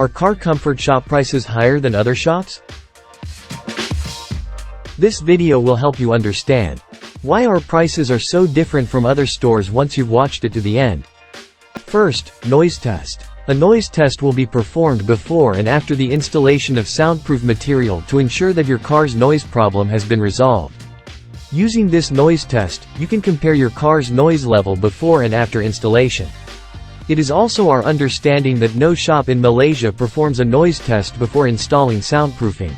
Are car comfort shop prices higher than other shops? This video will help you understand why our prices are so different from other stores once you've watched it to the end. First, noise test. A noise test will be performed before and after the installation of soundproof material to ensure that your car's noise problem has been resolved. Using this noise test, you can compare your car's noise level before and after installation. It is also our understanding that no shop in Malaysia performs a noise test before installing soundproofing.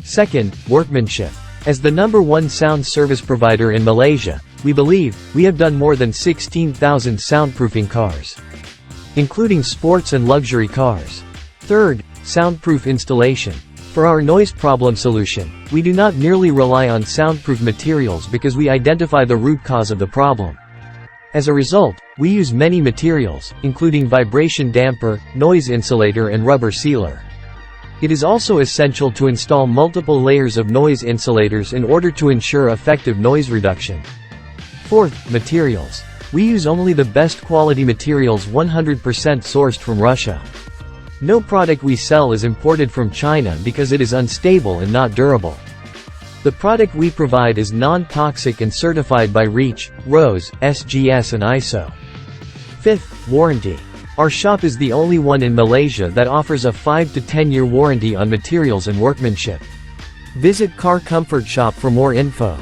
Second, workmanship. As the #1 sound service provider in Malaysia, we believe we have done more than 16,000 soundproofing cars, including sports and luxury cars. Third, soundproof installation. For our noise problem solution, we do not merely rely on soundproof materials because we identify the root cause of the problem. As a result, we use many materials, including vibration damper, noise insulator and rubber sealer. It is also essential to install multiple layers of noise insulators in order to ensure effective noise reduction. Fourth, materials. We use only the best quality materials 100% sourced from Russia. No product we sell is imported from China because it is unstable and not durable. The product we provide is non-toxic and certified by REACH, RoHS, SGS and ISO. Fifth, warranty. Our shop is the only one in Malaysia that offers a 5 to 10-year warranty on materials and workmanship. Visit Car Comfort Shop for more info.